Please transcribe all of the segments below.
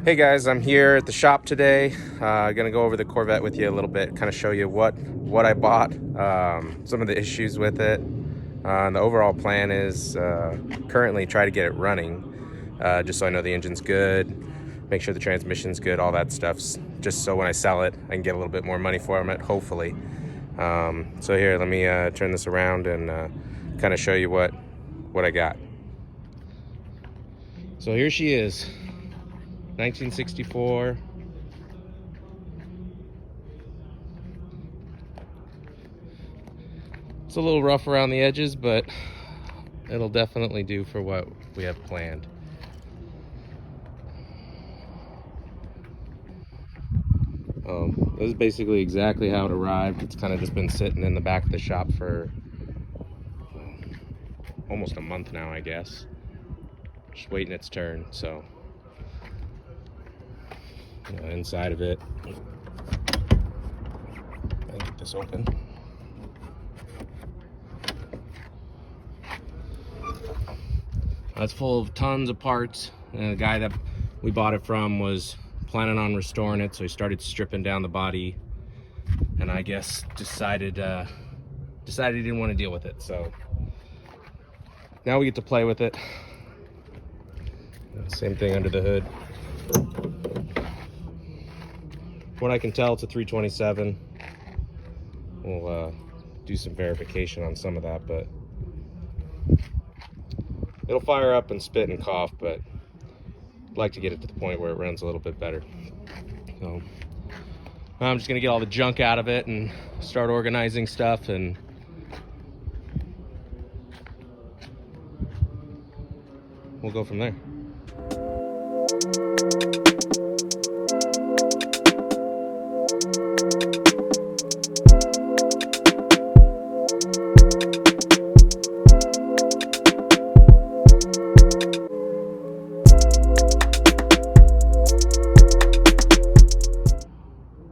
Hey guys, I'm here at the shop today. Gonna go over the Corvette with you a little bit, kind of show you what I bought, some of the issues with it. And the overall plan is currently try to get it running, just so I know the engine's good, make sure the transmission's good, all that stuff's just so when I sell it, I can get a little bit more money for it, hopefully. So here, let me turn this around and kind of show you what I got. So here she is. 1964. It's a little rough around the edges, but it'll definitely do for what we have planned. This is basically exactly how it arrived. It's kind of just been sitting in the back of the shop for almost a month now, I guess. Just waiting its turn, so. Inside of it, I'll get this open. It's full of tons of parts, and the guy that we bought it from was planning on restoring it, so he started stripping down the body, and I guess decided he didn't want to deal with it. So now we get to play with it. Same thing under the hood. What I can tell, it's a 327. We'll do some verification on some of that, but it'll fire up and spit and cough, but I'd like to get it to the point where it runs a little bit better. So I'm just gonna get all the junk out of it and start organizing stuff, and we'll go from there.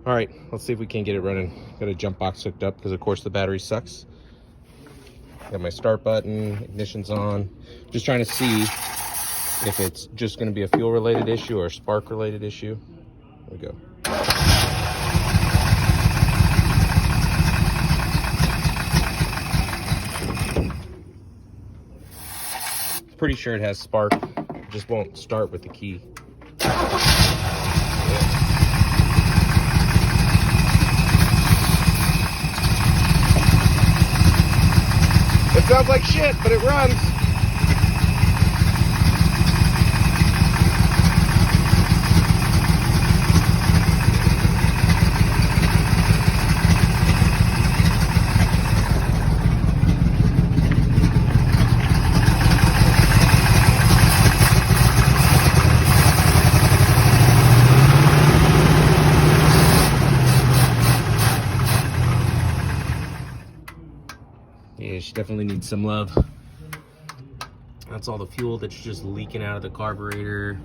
All right, let's see if we can't get it running. Got a jump box hooked up because of course the battery sucks. Got my start button, ignition's on. Just trying to see if it's just gonna be a fuel related issue or a spark related issue. There we go. Pretty sure it has spark, it just won't start with the key. It sounds like shit, but it runs. Yeah, she definitely needs some love. That's all the fuel that's just leaking out of the carburetor.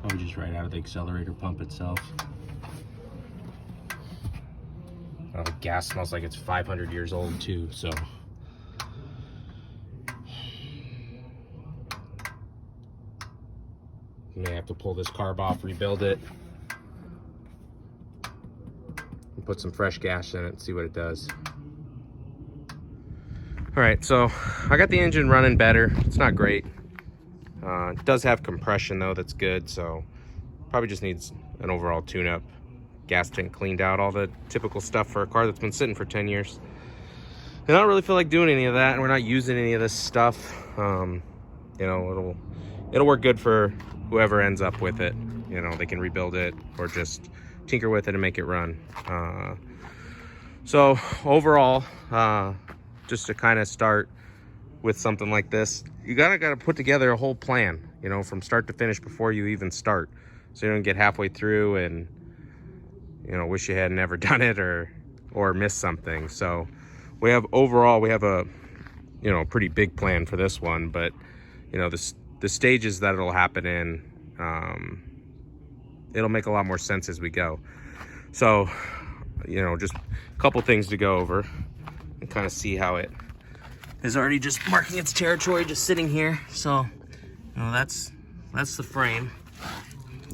Probably just right out of the accelerator pump itself. Oh, the gas smells like it's 500 years old too, so. May have to pull this carb off, rebuild it, and put some fresh gas in it and see what it does. All right, so I got the engine running better. It's not great. It does have compression though, that's good. So probably just needs an overall tune-up. Gas tank cleaned out, all the typical stuff for a car that's been sitting for 10 years. And I don't really feel like doing any of that, and we're not using any of this stuff. You know, it'll work good for whoever ends up with it. You know, they can rebuild it or just tinker with it and make it run. So overall, just to kind of start with something like this, you gotta put together a whole plan, you know, from start to finish before you even start, so you don't get halfway through and, you know, wish you had never done it or missed something. So we have a, you know, pretty big plan for this one, but you know, the stages that it'll happen in, it'll make a lot more sense as we go. So, you know, just a couple things to go over and kind of see how it is already just marking its territory, just sitting here. So, you know, that's the frame.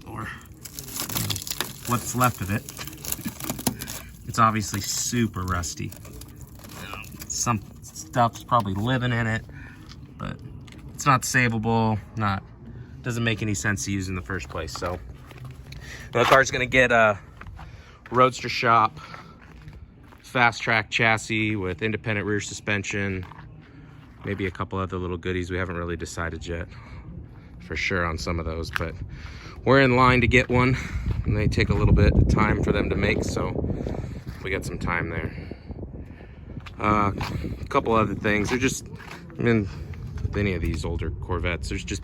or what's left of it. It's obviously super rusty. Some stuff's probably living in it, but it's not savable, doesn't make any sense to use in the first place. So the car's gonna get a Roadstershop fast track chassis with independent rear suspension, maybe a couple other little goodies. We haven't really decided yet for sure on some of those, but we're in line to get one, and they take a little bit of time for them to make, so we got some time there. A couple other things. They're just, I mean, with any of these older Corvettes, there's just,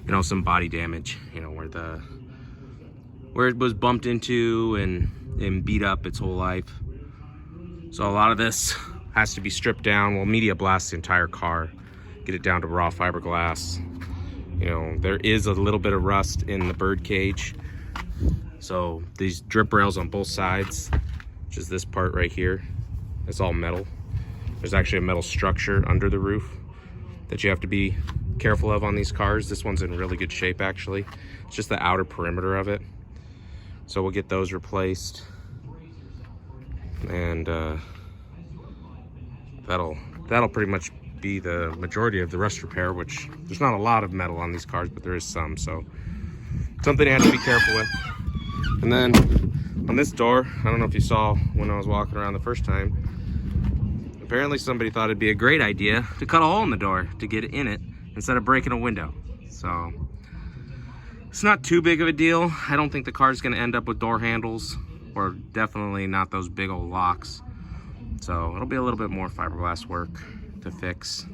you know, some body damage, you know, where it was bumped into and beat up its whole life. So a lot of this has to be stripped down. We'll media blast the entire car, get it down to raw fiberglass. You know, there is a little bit of rust in the bird cage. So these drip rails on both sides, which is this part right here, it's all metal. There's actually a metal structure under the roof that you have to be careful of on these cars. This one's in really good shape, actually. It's just the outer perimeter of it. So we'll get those replaced. And that'll pretty much be the majority of the rust repair, which there's not a lot of metal on these cars, but there is some, so something you have to be careful with. And then on this door, I don't know if you saw when I was walking around the first time, apparently somebody thought it'd be a great idea to cut a hole in the door to get in it instead of breaking a window. So it's not too big of a deal. I don't think the car's gonna end up with door handles, or definitely not those big old locks. So it'll be a little bit more fiberglass work to fix.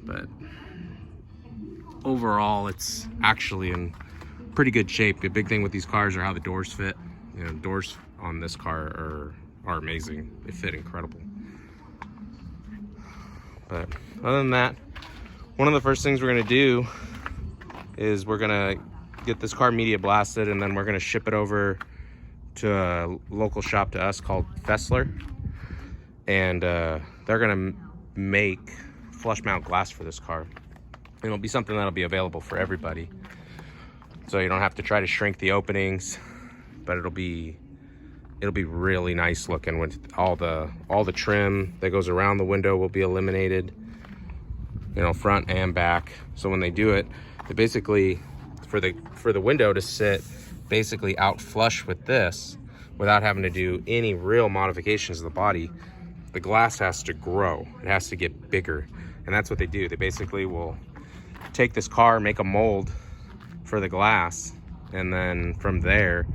But overall, it's actually in pretty good shape. The big thing with these cars are how the doors fit. You know, doors on this car are amazing. They fit incredible. But other than that, one of the first things we're gonna do is we're gonna get this car media blasted, and then we're gonna ship it over to a local shop to us called Fessler, and they're gonna make flush mount glass for this car. It'll be something that'll be available for everybody, so you don't have to try to shrink the openings, but it'll be really nice looking with all the trim that goes around the window will be eliminated, you know, front and back. So when they do it, they basically, for the window to sit basically out flush with this without having to do any real modifications of the body, the glass has to grow. It has to get bigger. And that's what they do. They basically will take this car, make a mold for the glass, and then from there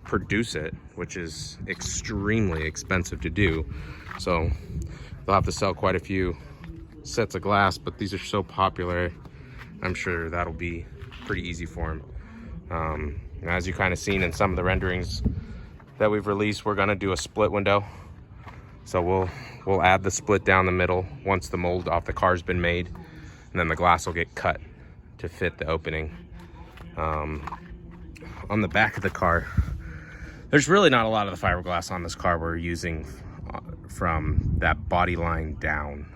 produce it, which is extremely expensive to do. So they'll have to sell quite a few sets of glass, but these are so popular, I'm sure that'll be pretty easy for them. As you kind of seen in some of the renderings that we've released, we're gonna do a split window. So we'll add the split down the middle once the mold off the car's been made, and then the glass will get cut to fit the opening. On the back of the car, there's really not a lot of the fiberglass on this car we're using from that body line down.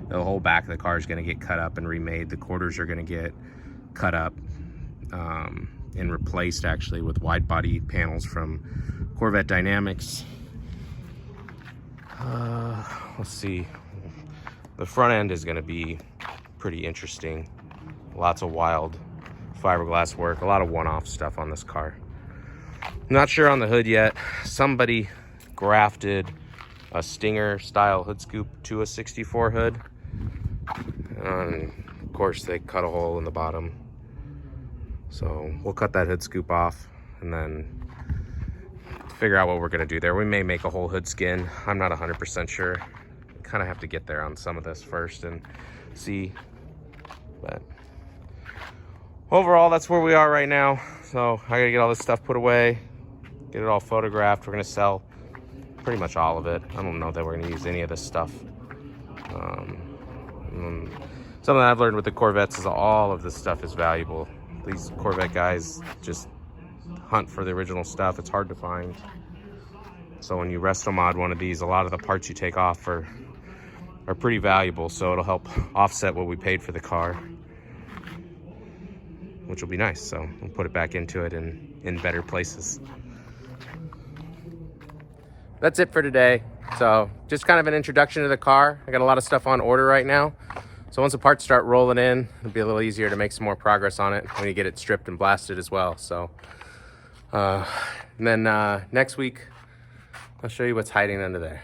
The whole back of the car is going to get cut up and remade. The quarters are going to get cut up and replaced actually with wide body panels from Corvette Dynamics. Let's see, the front end is going to be pretty interesting. Lots of wild fiberglass work, a lot of one-off stuff on this car. Not sure on the hood yet. Somebody grafted a Stinger style hood scoop to a 64 hood, and of course they cut a hole in the bottom, so we'll cut that hood scoop off and then figure out what we're going to do there. We may make a whole hood skin. I'm not 100% sure. Kind of have to get there on some of this first and see, but overall that's where we are right now. So I gotta get all this stuff put away, get it all photographed. We're gonna sell pretty much all of it. I don't know that we're gonna use any of this stuff. Something I've learned with the Corvettes is all of this stuff is valuable. These Corvette guys just hunt for the original stuff. It's hard to find. So when you resto mod one of these, a lot of the parts you take off are pretty valuable, so it'll help offset what we paid for the car. which will be nice. So we'll put it back into it in better places. That's it for today. So just kind of an introduction to the car. I got a lot of stuff on order right now. So once the parts start rolling in, it'll be a little easier to make some more progress on it when you get it stripped and blasted as well. So, and then next week, I'll show you what's hiding under there.